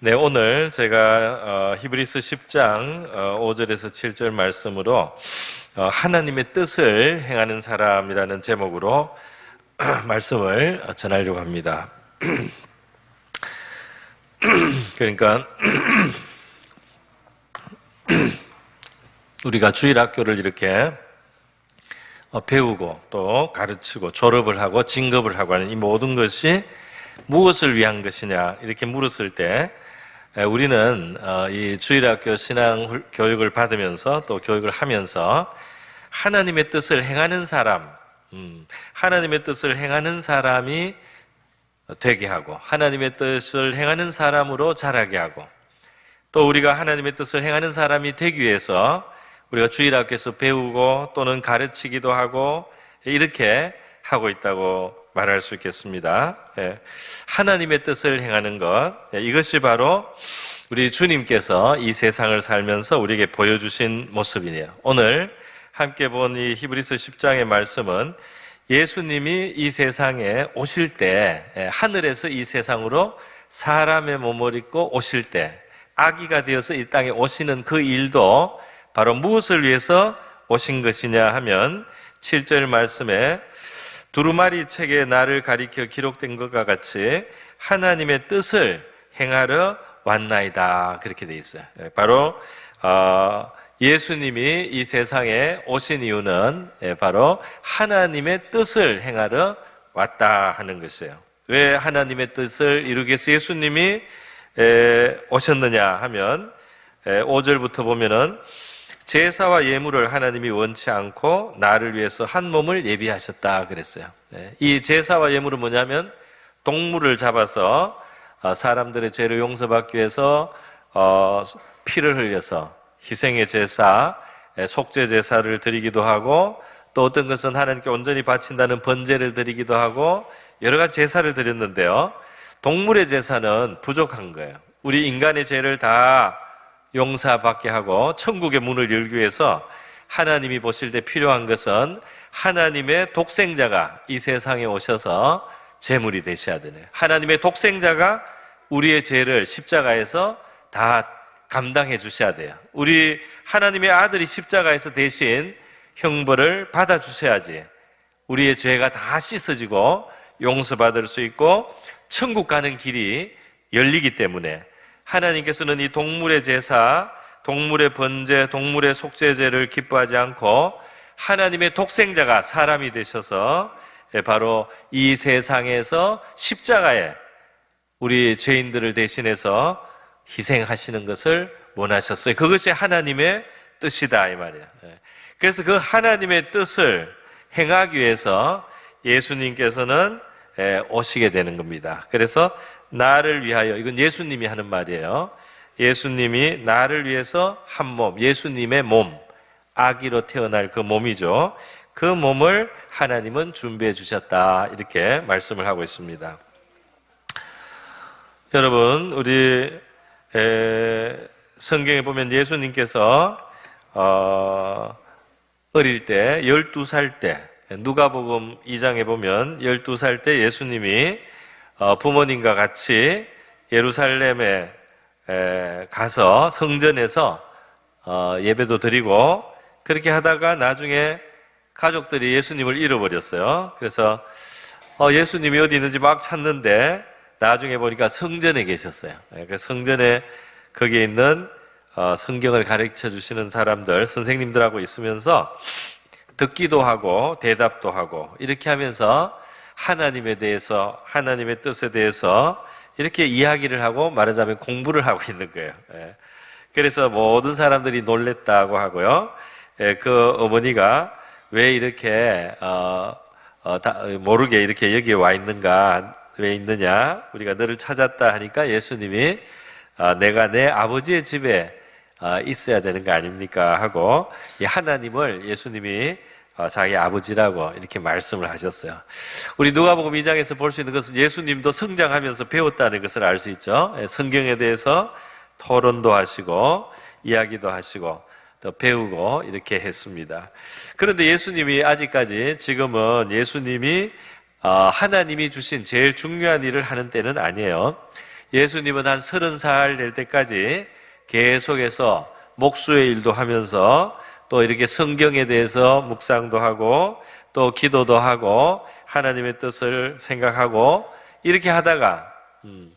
네, 오늘 제가 히브리서 10장 5절에서 7절 말씀으로 하나님의 뜻을 행하는 사람이라는 제목으로 말씀을 전하려고 합니다. 그러니까 우리가 주일학교를 이렇게 배우고 또 가르치고 졸업을 하고 진급을 하고 하는 이 모든 것이 무엇을 위한 것이냐 이렇게 물었을 때 우리는 이 주일학교 신앙 교육을 받으면서 또 교육을 하면서 하나님의 뜻을 행하는 사람, 하나님의 뜻을 행하는 사람이 되게 하고 하나님의 뜻을 행하는 사람으로 자라게 하고 또 우리가 하나님의 뜻을 행하는 사람이 되기 위해서 우리가 주일학교에서 배우고 또는 가르치기도 하고 이렇게 하고 있다고 말할 수 있겠습니다. 하나님의 뜻을 행하는 것, 이것이 바로 우리 주님께서 이 세상을 살면서 우리에게 보여주신 모습이네요. 오늘 함께 본 이 히브리서 10장의 말씀은 예수님이 이 세상에 오실 때, 하늘에서 이 세상으로 사람의 몸을 입고 오실 때, 아기가 되어서 이 땅에 오시는 그 일도 바로 무엇을 위해서 오신 것이냐 하면 7절 말씀에 두루마리 책에 나를 가리켜 기록된 것과 같이 하나님의 뜻을 행하러 왔나이다 그렇게 돼 있어요. 바로 예수님이 이 세상에 오신 이유는 바로 하나님의 뜻을 행하러 왔다 하는 것이에요. 왜 하나님의 뜻을 이루기 위해서 예수님이 오셨느냐 하면 5절부터 보면은 제사와 예물을 하나님이 원치 않고 나를 위해서 한 몸을 예비하셨다 그랬어요. 이 제사와 예물은 뭐냐면 동물을 잡아서 사람들의 죄를 용서받기 위해서 피를 흘려서 희생의 제사, 속죄 제사를 드리기도 하고 또 어떤 것은 하나님께 온전히 바친다는 번제를 드리기도 하고 여러 가지 제사를 드렸는데요. 동물의 제사는 부족한 거예요. 우리 인간의 죄를 다 용서받게 하고 천국의 문을 열기 위해서 하나님이 보실 때 필요한 것은 하나님의 독생자가 이 세상에 오셔서 제물이 되셔야 되네요. 하나님의 독생자가 우리의 죄를 십자가에서 다 감당해 주셔야 돼요. 우리 하나님의 아들이 십자가에서 대신 형벌을 받아 주셔야지 우리의 죄가 다 씻어지고 용서받을 수 있고 천국 가는 길이 열리기 때문에 하나님께서는 이 동물의 제사, 동물의 번제, 동물의 속죄제를 기뻐하지 않고 하나님의 독생자가 사람이 되셔서 바로 이 세상에서 십자가에 우리 죄인들을 대신해서 희생하시는 것을 원하셨어요. 그것이 하나님의 뜻이다 이 말이에요. 그래서 그 하나님의 뜻을 행하기 위해서 예수님께서는 오시게 되는 겁니다. 그래서 나를 위하여, 이건 예수님이 하는 말이에요. 예수님이 나를 위해서 한 몸, 예수님의 몸, 아기로 태어날 그 몸이죠. 그 몸을 하나님은 준비해 주셨다 이렇게 말씀을 하고 있습니다. 여러분, 우리 성경에 보면 예수님께서 어릴 때 12살 때 누가복음 2장에 보면 12살 때 예수님이 부모님과 같이 예루살렘에 가서 성전에서 예배도 드리고 그렇게 하다가 나중에 가족들이 예수님을 잃어버렸어요. 그래서 예수님이 어디 있는지 막 찾는데 나중에 보니까 성전에 계셨어요. 성전에 거기에 있는 성경을 가르쳐 주시는 사람들, 선생님들하고 있으면서 듣기도 하고 대답도 하고 이렇게 하면서 하나님에 대해서, 하나님의 뜻에 대해서 이렇게 이야기를 하고 말하자면 공부를 하고 있는 거예요. 그래서 모든 사람들이 놀랬다고 하고요. 그 어머니가 왜 이렇게 모르게 이렇게 여기에 와 있는가, 왜 있느냐, 우리가 너를 찾았다 하니까 예수님이 내가 내 아버지의 집에 있어야 되는 거 아닙니까 하고 하나님을 예수님이 자기 아버지라고 이렇게 말씀을 하셨어요. 우리 누가복음 2장에서 볼 수 있는 것은 예수님도 성장하면서 배웠다는 것을 알 수 있죠. 성경에 대해서 토론도 하시고 이야기도 하시고 또 배우고 이렇게 했습니다. 그런데 예수님이 아직까지 지금은 예수님이 하나님이 주신 제일 중요한 일을 하는 때는 아니에요. 예수님은 한 30살 될 때까지 계속해서 목수의 일도 하면서 또 이렇게 성경에 대해서 묵상도 하고 또 기도도 하고 하나님의 뜻을 생각하고 이렇게 하다가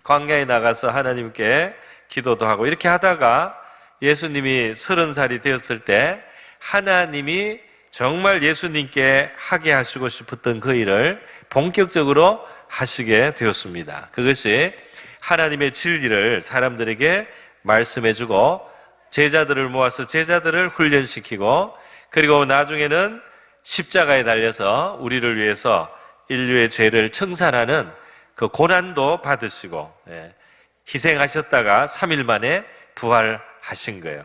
광야에 나가서 하나님께 기도도 하고 이렇게 하다가 예수님이 30살이 되었을 때 하나님이 정말 예수님께 하게 하시고 싶었던 그 일을 본격적으로 하시게 되었습니다. 그것이 하나님의 진리를 사람들에게 말씀해주고 제자들을 모아서 제자들을 훈련시키고 그리고 나중에는 십자가에 달려서 우리를 위해서 인류의 죄를 청산하는 그 고난도 받으시고 희생하셨다가 3일 만에 부활하신 거예요.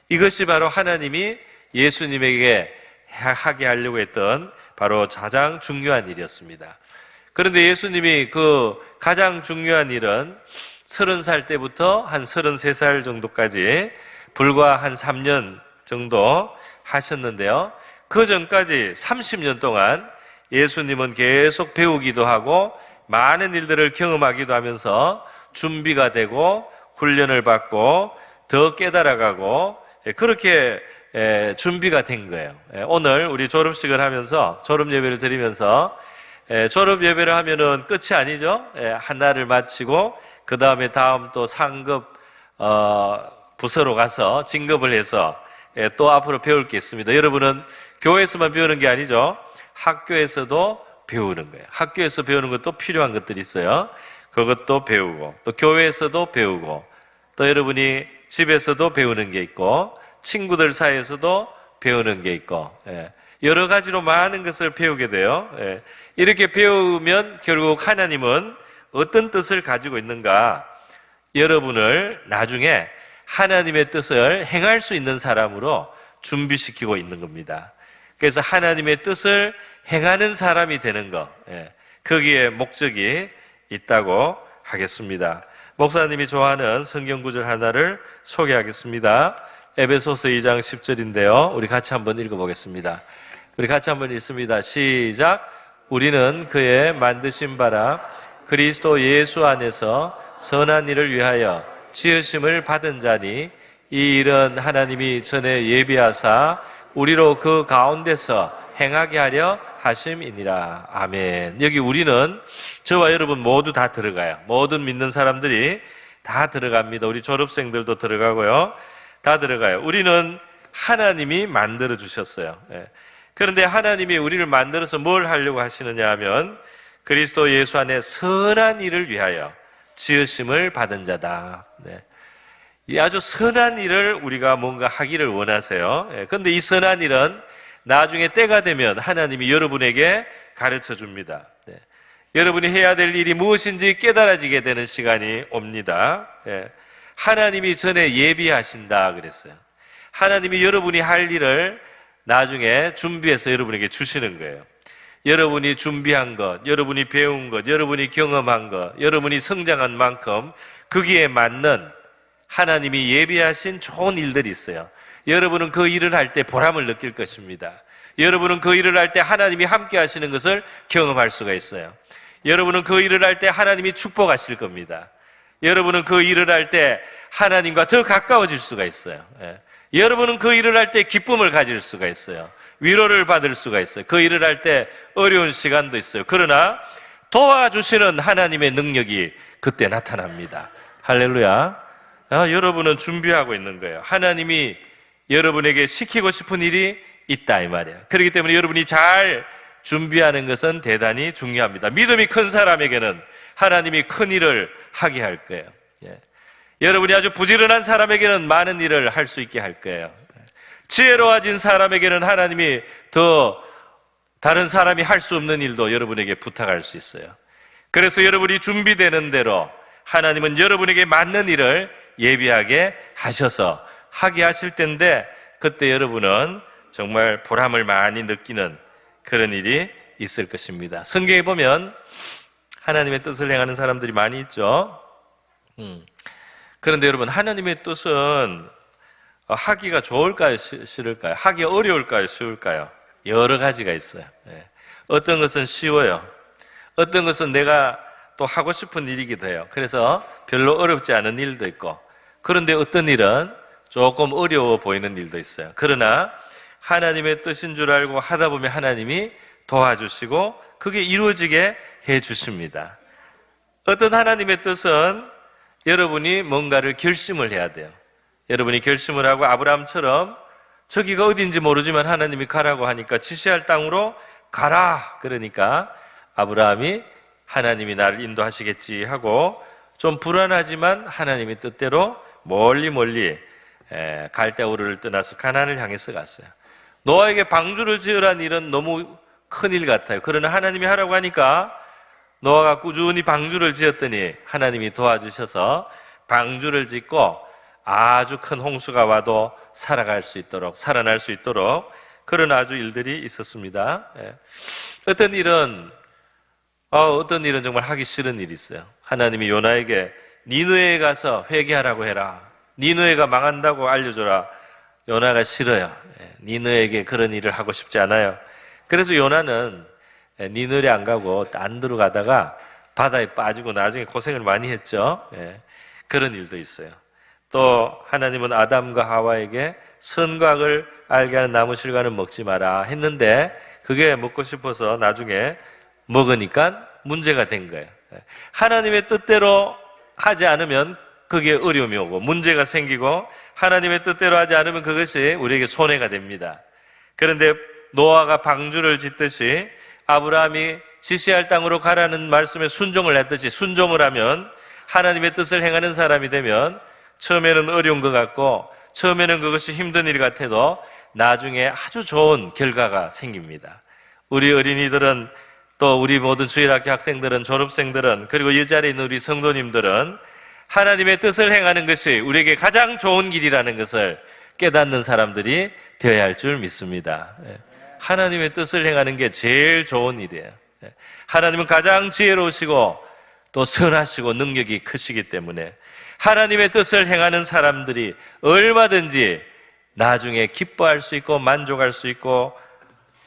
이것이 바로 하나님이 예수님에게 하게 하려고 했던 바로 가장 중요한 일이었습니다. 그런데 예수님이 그 가장 중요한 일은 30살 때부터 한 33살 정도까지 불과 한 3년 정도 하셨는데요. 그 전까지 30년 동안 예수님은 계속 배우기도 하고 많은 일들을 경험하기도 하면서 준비가 되고 훈련을 받고 더 깨달아가고 그렇게 준비가 된 거예요. 오늘 우리 졸업식을 하면서 졸업 예배를 드리면서 졸업 예배를 하면은 끝이 아니죠. 하나를 마치고 그 다음에 다음 또 상급 부서로 가서 진급을 해서 또 앞으로 배울 게 있습니다. 여러분은 교회에서만 배우는 게 아니죠. 학교에서도 배우는 거예요. 학교에서 배우는 것도 필요한 것들이 있어요. 그것도 배우고 또 교회에서도 배우고 또 여러분이 집에서도 배우는 게 있고 친구들 사이에서도 배우는 게 있고 여러 가지로 많은 것을 배우게 돼요. 이렇게 배우면 결국 하나님은 어떤 뜻을 가지고 있는가? 여러분을 나중에 하나님의 뜻을 행할 수 있는 사람으로 준비시키고 있는 겁니다. 그래서 하나님의 뜻을 행하는 사람이 되는 것, 거기에 목적이 있다고 하겠습니다. 목사님이 좋아하는 성경 구절 하나를 소개하겠습니다. 에베소서 2장 10절인데요. 우리 같이 한번 읽어보겠습니다. 우리 같이 한번 읽습니다. 시작. 우리는 그의 만드신 바라 그리스도 예수 안에서 선한 일을 위하여 지으심을 받은 자니 이 일은 하나님이 전에 예비하사 우리로 그 가운데서 행하게 하려 하심이니라. 아멘. 여기 우리는 저와 여러분 모두 다 들어가요. 모든 믿는 사람들이 다 들어갑니다. 우리 졸업생들도 들어가고요. 다 들어가요. 우리는 하나님이 만들어 주셨어요. 그런데 하나님이 우리를 만들어서 뭘 하려고 하시느냐 하면 그리스도 예수 안에 선한 일을 위하여 지으심을 받은 자다. 이 아주 선한 일을 우리가 뭔가 하기를 원하세요. 그런데 이 선한 일은 나중에 때가 되면 하나님이 여러분에게 가르쳐 줍니다. 여러분이 해야 될 일이 무엇인지 깨달아지게 되는 시간이 옵니다. 하나님이 전에 예비하신다 그랬어요. 하나님이 여러분이 할 일을 나중에 준비해서 여러분에게 주시는 거예요. 여러분이 준비한 것, 여러분이 배운 것, 여러분이 경험한 것, 여러분이 성장한 만큼 거기에 맞는 하나님이 예비하신 좋은 일들이 있어요. 여러분은 그 일을 할 때 보람을 느낄 것입니다. 여러분은 그 일을 할 때 하나님이 함께 하시는 것을 경험할 수가 있어요. 여러분은 그 일을 할 때 하나님이 축복하실 겁니다. 여러분은 그 일을 할 때 하나님과 더 가까워질 수가 있어요. 여러분은 그 일을 할 때 기쁨을 가질 수가 있어요. 위로를 받을 수가 있어요. 그 일을 할 때 어려운 시간도 있어요. 그러나 도와주시는 하나님의 능력이 그때 나타납니다. 할렐루야. 여러분은 준비하고 있는 거예요. 하나님이 여러분에게 시키고 싶은 일이 있다 이 말이에요. 그렇기 때문에 여러분이 잘 준비하는 것은 대단히 중요합니다. 믿음이 큰 사람에게는 하나님이 큰 일을 하게 할 거예요. 여러분이 아주 부지런한 사람에게는 많은 일을 할 수 있게 할 거예요. 지혜로워진 사람에게는 하나님이 더 다른 사람이 할 수 없는 일도 여러분에게 부탁할 수 있어요. 그래서 여러분이 준비되는 대로 하나님은 여러분에게 맞는 일을 예비하게 하셔서 하게 하실 텐데 그때 여러분은 정말 보람을 많이 느끼는 그런 일이 있을 것입니다. 성경에 보면 하나님의 뜻을 행하는 사람들이 많이 있죠. 그런데 여러분 하나님의 뜻은 하기가 좋을까요? 싫을까요? 하기 어려울까요? 쉬울까요? 여러 가지가 있어요. 어떤 것은 쉬워요. 어떤 것은 내가 또 하고 싶은 일이기도 해요. 그래서 별로 어렵지 않은 일도 있고, 그런데 어떤 일은 조금 어려워 보이는 일도 있어요. 그러나 하나님의 뜻인 줄 알고 하다 보면 하나님이 도와주시고 그게 이루어지게 해 주십니다. 어떤 하나님의 뜻은 여러분이 뭔가를 결심을 해야 돼요. 여러분이 결심을 하고 아브라함처럼 저기가 어딘지 모르지만 하나님이 가라고 하니까 지시할 땅으로 가라. 그러니까 아브라함이 하나님이 나를 인도하시겠지 하고 좀 불안하지만 하나님의 뜻대로 멀리 갈대우르를 떠나서 가나안을 향해서 갔어요. 노아에게 방주를 지으라는 일은 너무 큰일 같아요. 그러나 하나님이 하라고 하니까 노아가 꾸준히 방주를 지었더니 하나님이 도와주셔서 방주를 짓고 아주 큰 홍수가 와도 살아날 수 있도록 그런 아주 일들이 있었습니다. 어떤 일은 정말 하기 싫은 일이 있어요. 하나님이 요나에게 니느웨에 가서 회개하라고 해라. 니느웨가 망한다고 알려줘라. 요나가 싫어요. 니느웨에게 그런 일을 하고 싶지 않아요. 그래서 요나는 니느웨 안 가고 딴 데로 가다가 바다에 빠지고 나중에 고생을 많이 했죠. 그런 일도 있어요. 또 하나님은 아담과 하와에게 선과 악을 알게 하는 나무 실과는 먹지 마라 했는데 그게 먹고 싶어서 나중에 먹으니까 문제가 된 거예요. 하나님의 뜻대로 하지 않으면 그게 어려움이 오고 문제가 생기고 하나님의 뜻대로 하지 않으면 그것이 우리에게 손해가 됩니다. 그런데 노아가 방주를 짓듯이 아브라함이 지시할 땅으로 가라는 말씀에 순종을 했듯이 순종을 하면 하나님의 뜻을 행하는 사람이 되면 처음에는 어려운 것 같고 처음에는 그것이 힘든 일 같아도 나중에 아주 좋은 결과가 생깁니다. 우리 어린이들은 또 우리 모든 주일학교 학생들은 졸업생들은 그리고 이 자리에 있는 우리 성도님들은 하나님의 뜻을 행하는 것이 우리에게 가장 좋은 길이라는 것을 깨닫는 사람들이 되어야 할 줄 믿습니다. 하나님의 뜻을 행하는 게 제일 좋은 일이에요. 하나님은 가장 지혜로우시고 또 선하시고 능력이 크시기 때문에 하나님의 뜻을 행하는 사람들이 얼마든지 나중에 기뻐할 수 있고 만족할 수 있고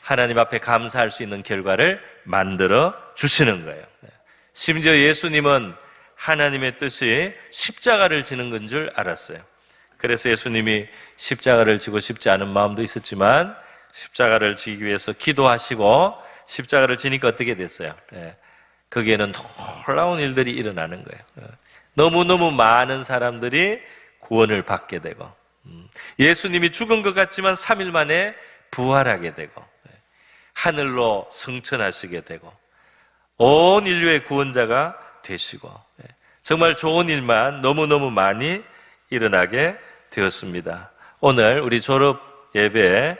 하나님 앞에 감사할 수 있는 결과를 만들어 주시는 거예요. 심지어 예수님은 하나님의 뜻이 십자가를 지는 건 줄 알았어요. 그래서 예수님이 십자가를 지고 싶지 않은 마음도 있었지만 십자가를 지기 위해서 기도하시고 십자가를 지니까 어떻게 됐어요? 거기에는 놀라운 일들이 일어나는 거예요. 너무너무 많은 사람들이 구원을 받게 되고 예수님이 죽은 것 같지만 3일 만에 부활하게 되고 하늘로 승천하시게 되고 온 인류의 구원자가 되시고 정말 좋은 일만 너무너무 많이 일어나게 되었습니다. 오늘 우리 졸업 예배에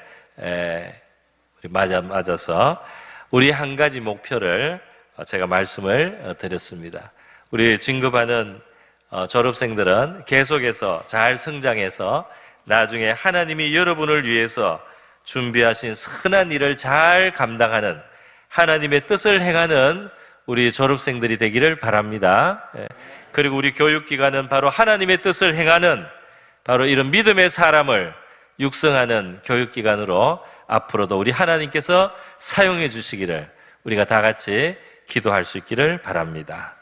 맞아서 우리 한 가지 목표를 제가 말씀을 드렸습니다. 우리 진급하는 졸업생들은 계속해서 잘 성장해서 나중에 하나님이 여러분을 위해서 준비하신 선한 일을 잘 감당하는 하나님의 뜻을 행하는 우리 졸업생들이 되기를 바랍니다. 그리고 우리 교육기관은 바로 하나님의 뜻을 행하는 바로 이런 믿음의 사람을 육성하는 교육기관으로 앞으로도 우리 하나님께서 사용해 주시기를 우리가 다 같이 기도할 수 있기를 바랍니다.